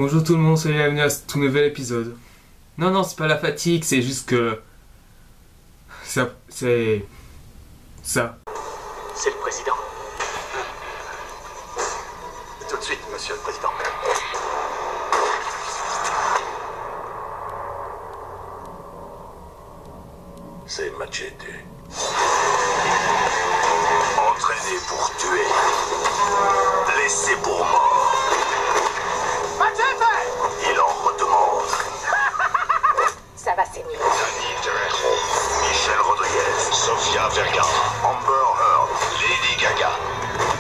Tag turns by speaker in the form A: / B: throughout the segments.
A: Bonjour tout le monde, soyez bienvenus à ce tout nouvel épisode. Non, c'est pas la fatigue, c'est juste que... C'est le
B: président. Tout de suite, monsieur le président. C'est Machete. Entraîné pour tuer. Blessé pour mort. Machete! Il en redemande.
C: Ça va saigner.
B: Danny Trejo, Michelle Rodriguez, Sofia Vergara, Amber Heard, Lady Gaga,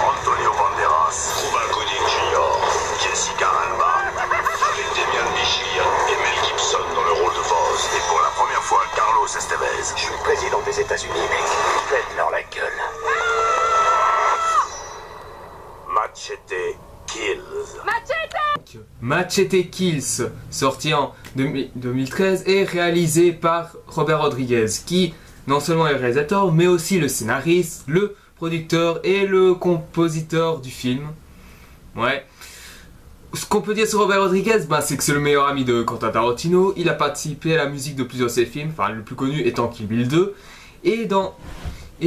B: Antonio Banderas, Cuba Gooding Jr., Jessica Alba, avec Damian Bichir et Mel Gibson dans le rôle de Voz. Et pour la première fois, Carlos Estevez. Je suis président des États-Unis, mec. Faites-leur la gueule. Machete Kills.
A: Machete Kills, sorti en 2013 et réalisé par Robert Rodriguez, qui non seulement est le réalisateur, mais aussi le scénariste, le producteur et le compositeur du film. Ouais. Ce qu'on peut dire sur Robert Rodriguez, c'est que c'est le meilleur ami de Quentin Tarantino. Il a participé à la musique de plusieurs de ses films, enfin le plus connu étant Kill Bill 2. Et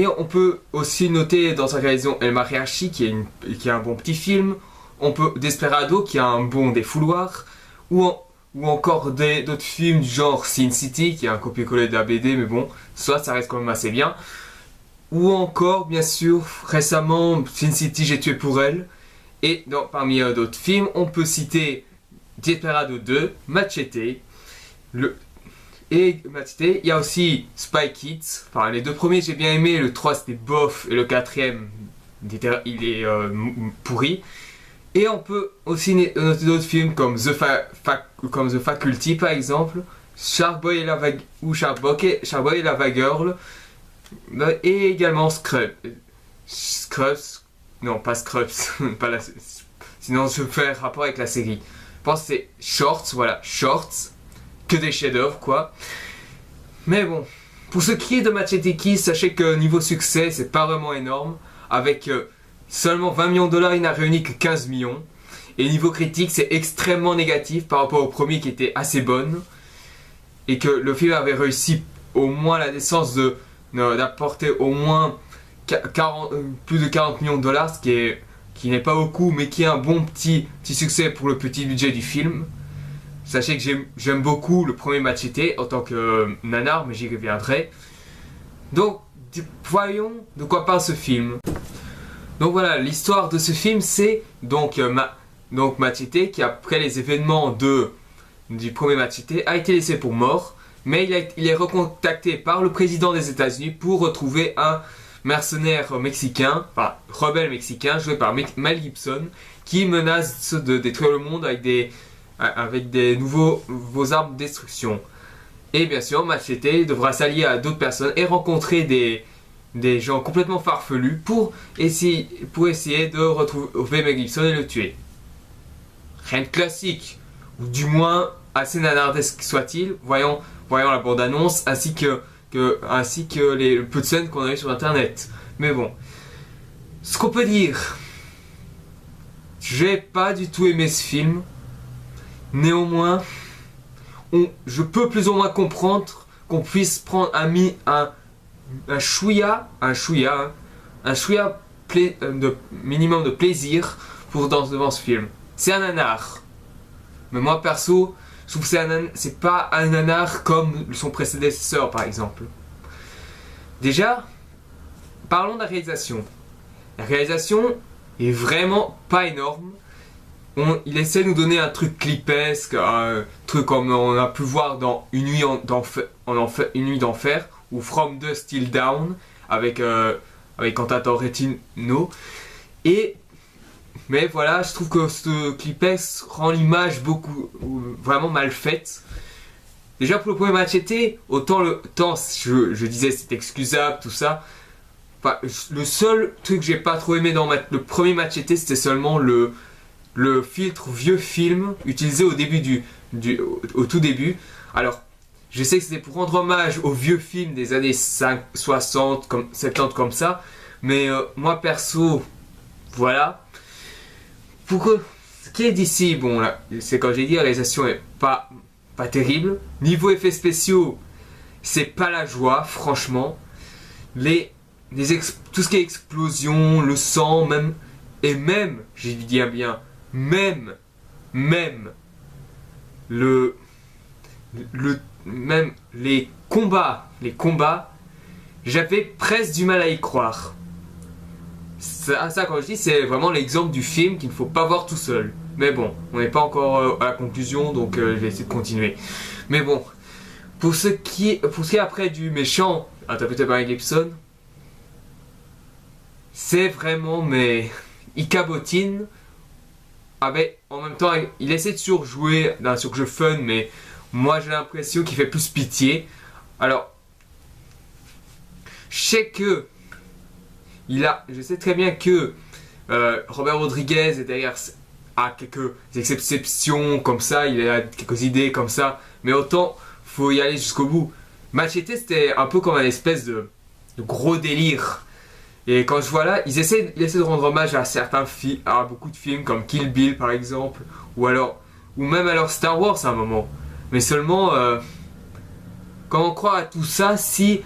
A: on peut aussi noter dans sa réalisation El Mariachi, qui est un bon petit film. On peut Desperado, qui a un bon défouloir. Ou encore d'autres films du genre Sin City, qui est un copier-coller de la BD, mais bon, ça reste quand même assez bien. Ou encore, bien sûr, récemment, Sin City, J'ai tué pour elle. Et parmi d'autres films, on peut citer Desperado 2, Machete, il y a aussi Spy Kids. Enfin, les deux premiers j'ai bien aimé, le 3 c'était bof et le quatrième il est pourri. Et on peut aussi noter d'autres films comme The Faculty par exemple, Sharkboy et Lava Girl, et également Scrubs. Non, pas Scrubs, pas sinon je fais rapport avec la série. Je pense que c'est Shorts, voilà, Shorts, que des chefs-d'œuvre quoi. Mais bon, pour ce qui est de Machete Kills, sachez que niveau succès, c'est pas vraiment énorme. Avec seulement 20 millions de dollars, il n'a réuni que 15 millions. Et niveau critique, c'est extrêmement négatif par rapport au premier qui était assez bonne. Et que le film avait réussi au moins la décence d'apporter au moins plus de 40 millions de dollars, ce qui n'est pas beaucoup, mais qui est un bon petit succès pour le petit budget du film. Sachez que j'aime beaucoup le premier Machete en tant que nanar, mais j'y reviendrai. Donc, voyons de quoi parle ce film. Donc voilà, l'histoire de ce film, c'est donc Machete qui, après les événements du premier Machete, a été laissé pour mort, mais il est recontacté par le président des États-Unis pour retrouver un mercenaire mexicain, enfin rebelle mexicain, joué par Mel Gibson, qui menace de détruire le monde avec des nouveaux armes de destruction. Et bien sûr, Machete devra s'allier à d'autres personnes et rencontrer des gens complètement farfelus pour essayer de retrouver Mel Gibson et le tuer. Rien de classique, ou du moins assez nanardesque soit-il. Voyons la bande-annonce ainsi que les peu de scènes qu'on a eu sur internet. Mais bon, ce qu'on peut dire, j'ai pas du tout aimé ce film. Néanmoins, je peux plus ou moins comprendre qu'on puisse prendre un chouïa de minimum de plaisir devant ce film. C'est un nanar. Mais moi perso, je trouve que c'est pas un nanar comme son prédécesseur par exemple. Déjà, parlons de la réalisation. La réalisation est vraiment pas énorme. Il essaie de nous donner un truc clipesque, un truc comme on a pu voir dans Une nuit d'enfer ou From Dusk Till Dawn avec Quentin Tarantino. Mais voilà, je trouve que ce clipesque rend l'image vraiment mal faite. Déjà pour le premier Machete, autant je disais c'est excusable tout ça. Enfin, le seul truc que j'ai pas trop aimé dans le premier Machete, c'était seulement le filtre vieux film utilisé au tout début. Alors, je sais que c'était pour rendre hommage aux vieux films des années 60, 70 comme ça. Mais moi perso, voilà. Pourquoi qui est d'ici, bon là, c'est comme j'ai dit, la réalisation est pas terrible. Niveau effets spéciaux, c'est pas la joie, franchement. Tout ce qui est explosion, le sang, même, et même, j'ai dit bien, même même les combats, j'avais presque du mal à y croire. Ça quand je dis, c'est vraiment l'exemple du film qu'il ne faut pas voir tout seul. Mais bon, on n'est pas encore à la conclusion, donc je vais essayer de continuer. Mais bon, pour ce qui est après du méchant, interprété par Mel Gibson, c'est vraiment, mais il cabotine. Ah ben, en même temps, il essaie de surjouer d'un surjeu fun, mais moi j'ai l'impression qu'il fait plus pitié. Alors, je sais très bien que Robert Rodriguez est derrière, a quelques exceptions comme ça, il a quelques idées comme ça, mais autant faut y aller jusqu'au bout. Machete, c'était un peu comme un espèce de gros délire. Et quand je vois là, ils essaient de rendre hommage à à beaucoup de films comme Kill Bill par exemple, ou même alors Star Wars à un moment. Mais seulement, quand on croit à tout ça, il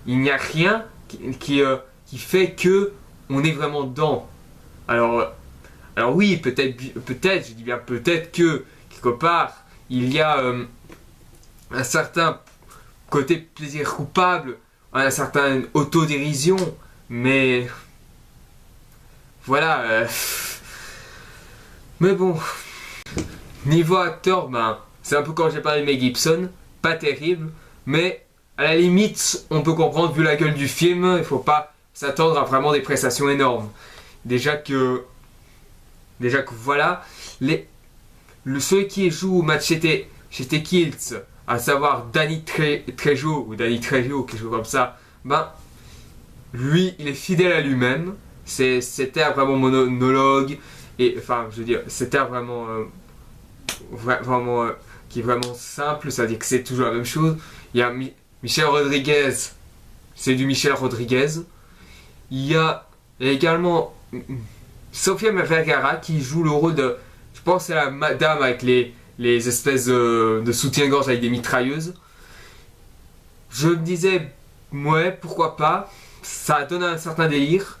A: n'y a rien qui fait que on est vraiment dedans. Alors oui, peut-être, je dis bien peut-être que quelque part il y a un certain côté plaisir coupable, une certaine autodérision, mais voilà. Mais bon, niveau acteur, ben c'est un peu quand j'ai parlé de Mel Gibson, pas terrible, mais à la limite, on peut comprendre vu la gueule du film, il faut pas s'attendre à vraiment des prestations énormes. Déjà que voilà, ceux qui jouent Machete Kills, à savoir Danny Trejo ou Danny Trejo, quelque chose comme ça, ben lui, il est fidèle à lui-même. C'était un vraiment monologue, et enfin, je veux dire, c'était vraiment qui est vraiment simple, c'est-à-dire que c'est toujours la même chose. Il y a Michel Rodriguez, c'est du Michel Rodriguez. Il y a également Sofia Vergara qui joue le rôle de, je pense c'est la madame avec les espèces de soutien-gorge avec des mitrailleuses. Je me disais, ouais, pourquoi pas, ça donne un certain délire.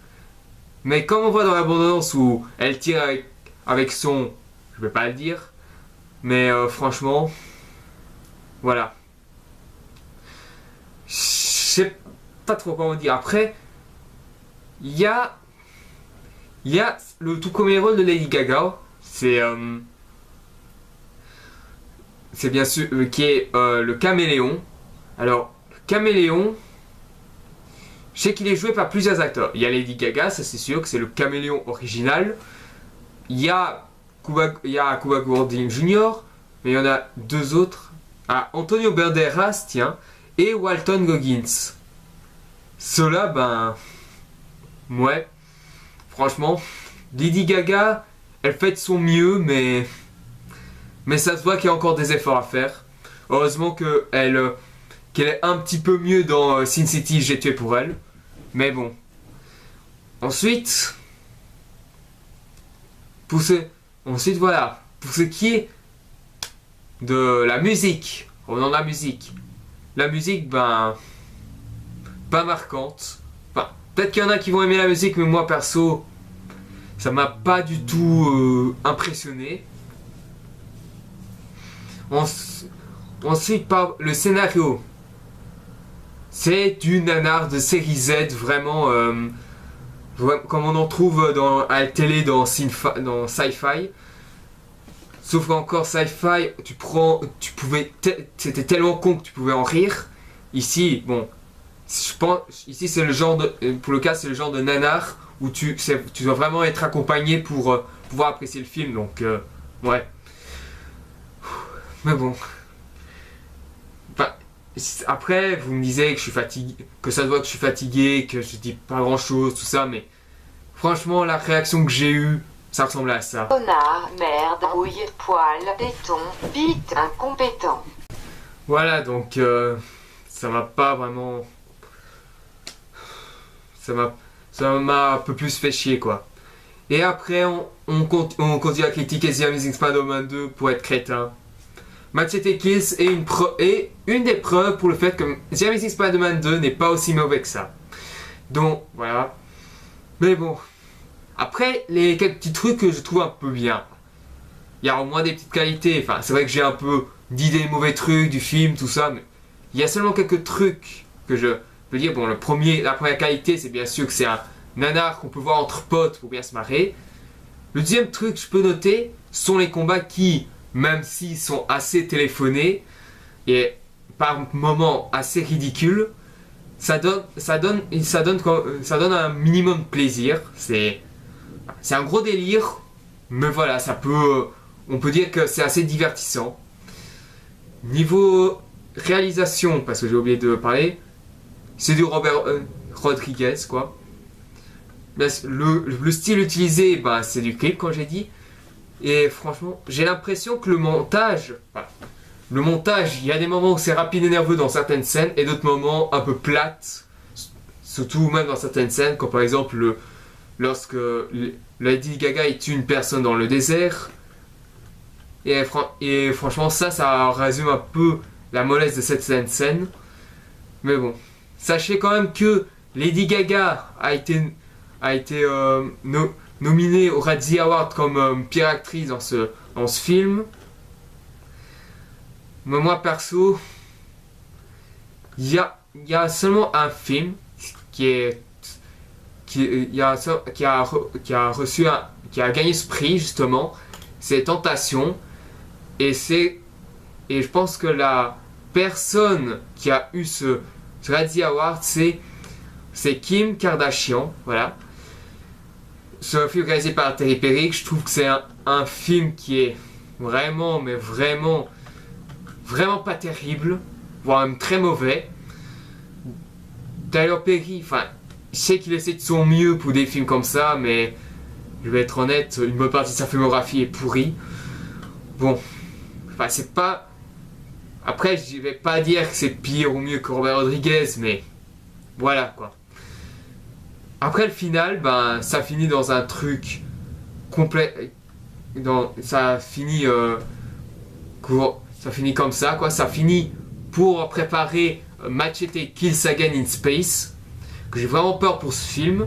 A: Mais comme on voit dans l'abondance où elle tire avec son, je vais pas le dire, mais franchement, voilà. Je sais pas trop comment dire. Après, il y a le tout premier rôle de Lady Gaga. C'est bien sûr qui est le caméléon. Alors, le caméléon, je sais qu'il est joué par plusieurs acteurs. Il y a Lady Gaga, ça c'est sûr que c'est le caméléon original. Il y a Cuba Gooding Jr., mais il y en a deux autres. Ah, Antonio Banderas, tiens, et Walton Goggins. Ceux-là, ben, ouais, franchement, Lady Gaga, elle fait de son mieux, mais ça se voit qu'il y a encore des efforts à faire. Heureusement qu'elle est un petit peu mieux dans Sin City, J'ai tué pour elle. Mais bon. Ensuite, voilà. Pour ce qui est de la musique, revenons à la musique. La musique, ben, pas marquante. Enfin, peut-être qu'il y en a qui vont aimer la musique, mais moi perso, ça m'a pas du tout impressionné. Ensuite, le scénario. C'est du nanar de série Z, vraiment, comme on en trouve à la télé dans Sci-Fi. Sauf qu'encore Sci-Fi, c'était tellement con que tu pouvais en rire. Ici, bon, je pense, ici c'est le genre c'est le genre de nanar où tu dois vraiment être accompagné pour pouvoir apprécier le film, donc ouais. Mais bon. Enfin, après, vous me disiez que je suis fatigué, que ça se voit que je suis fatigué, que je dis pas grand chose, tout ça, mais franchement, la réaction que j'ai eue, ça ressemblait à ça.
C: Connard, merde, rouille, poil, béton, bite, incompétent.
A: Voilà, donc ça m'a pas vraiment. Ça m'a un peu plus fait chier, quoi. Et après, on continue à critiquer The Amazing Spider-Man 2 pour être crétin. Machete Kills est une des preuves pour le fait que The Amazing Spider-Man 2 n'est pas aussi mauvais que ça. Donc, voilà. Mais bon. Après, les quelques petits trucs que je trouve un peu bien. Il y a au moins des petites qualités. Enfin, c'est vrai que j'ai un peu dit des mauvais trucs du film, tout ça, mais il y a seulement quelques trucs que je peux dire. Bon, la première qualité, c'est bien sûr que c'est un nanar qu'on peut voir entre potes pour bien se marrer. Le deuxième truc que je peux noter sont les combats qui, même s'ils sont assez téléphonés et par moments assez ridicules, ça donne un minimum de plaisir. C'est un gros délire, mais voilà, on peut dire que c'est assez divertissant. Niveau réalisation, parce que j'ai oublié de parler, c'est du Robert Rodriguez, quoi. Le style utilisé, c'est du clip, comme j'ai dit. Et franchement, j'ai l'impression que le montage, il y a des moments où c'est rapide et nerveux dans certaines scènes, et d'autres moments un peu plates, surtout même dans certaines scènes, comme par exemple lorsque Lady Gaga tue une personne dans le désert. Et franchement, ça résume un peu la mollesse de cette scène. Mais bon, sachez quand même que Lady Gaga a été nominée au Razzie Award comme pire actrice dans ce film. Mais moi perso, il y a seulement un film qui a gagné ce prix justement, c'est Tentation. Et je pense que la personne qui a eu ce Razzie Award, c'est Kim Kardashian, voilà. Ce film réalisé par Terry Perrick, je trouve que c'est un film qui est vraiment, mais vraiment, vraiment pas terrible, voire même très mauvais. Tyler Perry, je sais qu'il essaie de son mieux pour des films comme ça, mais je vais être honnête, une bonne partie de sa filmographie est pourrie. Bon, c'est pas... Après, je vais pas dire que c'est pire ou mieux que Robert Rodriguez, mais voilà, quoi. Après le final, ça finit dans un truc complet. Ça finit comme ça, quoi. Ça finit pour préparer Machete Kills Again in Space. Que j'ai vraiment peur pour ce film.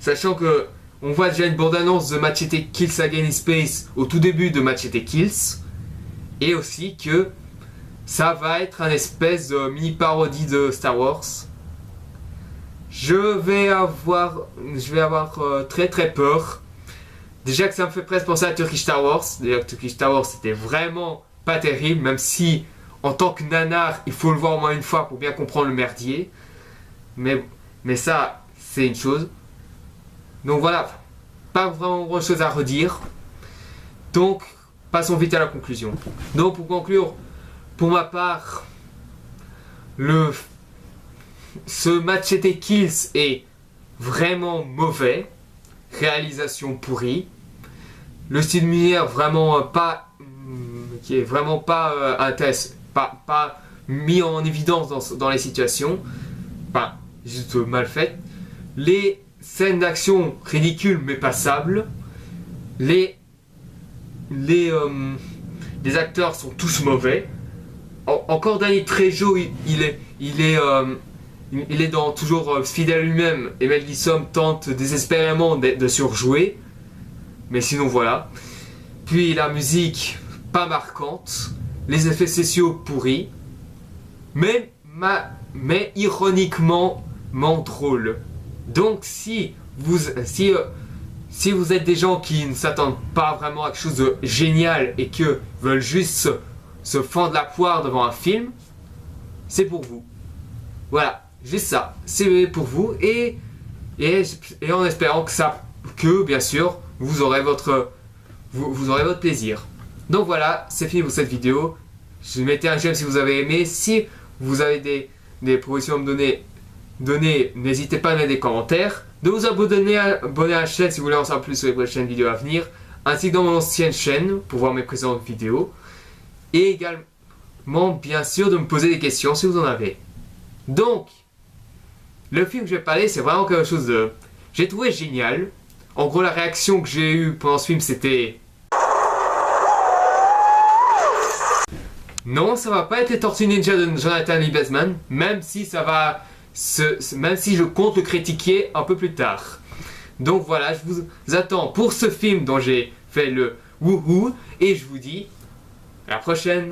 A: Sachant que on voit déjà une bande-annonce de Machete Kills Again in Space au tout début de Machete Kills. Et aussi que ça va être un espèce de mini-parodie de Star Wars. Je vais avoir très très peur. Déjà que ça me fait presque penser à Turkish Star Wars. D'ailleurs, Turkish Star Wars c'était vraiment pas terrible, même si en tant que nanar, il faut le voir au moins une fois pour bien comprendre le merdier. Mais ça, c'est une chose. Donc voilà, pas vraiment grand chose à redire. Donc, passons vite à la conclusion. Donc pour conclure, pour ma part, ce Machete Kills est vraiment mauvais. Réalisation pourrie. Le style lumière vraiment pas... qui est vraiment pas intéressant. Pas mis en évidence dans les situations. Juste mal fait. Les scènes d'action ridicules mais passables. Les acteurs sont tous mauvais. Encore Danny Trejo, il est toujours fidèle à lui-même, et Mel Gibson tente désespérément de surjouer. Mais sinon voilà. Puis la musique pas marquante, les effets spéciaux pourris, mais ironiquement drôle. Donc si vous êtes des gens qui ne s'attendent pas vraiment à quelque chose de génial et que veulent juste se fendre la poire devant un film, c'est pour vous. Voilà, juste ça, c'est pour vous et en espérant que bien sûr vous aurez votre plaisir. Donc voilà, c'est fini pour cette vidéo. Je mettez un j'aime si vous avez aimé. Si vous avez des propositions à me donner, n'hésitez pas à mettre des commentaires. De vous abonner à la chaîne si vous voulez en savoir plus sur les prochaines vidéos à venir, ainsi que dans mon ancienne chaîne pour voir mes précédentes vidéos. Et également, bien sûr, de me poser des questions si vous en avez. Donc, le film que je vais parler, c'est vraiment quelque chose de... J'ai trouvé génial. En gros, la réaction que j'ai eue pendant ce film, c'était... Non, ça va pas être les Tortues Ninja de Jonathan Liebesman, même si ça va... même si je compte le critiquer un peu plus tard. Donc voilà, je vous attends pour ce film dont j'ai fait le wouhou, et je vous dis à la prochaine.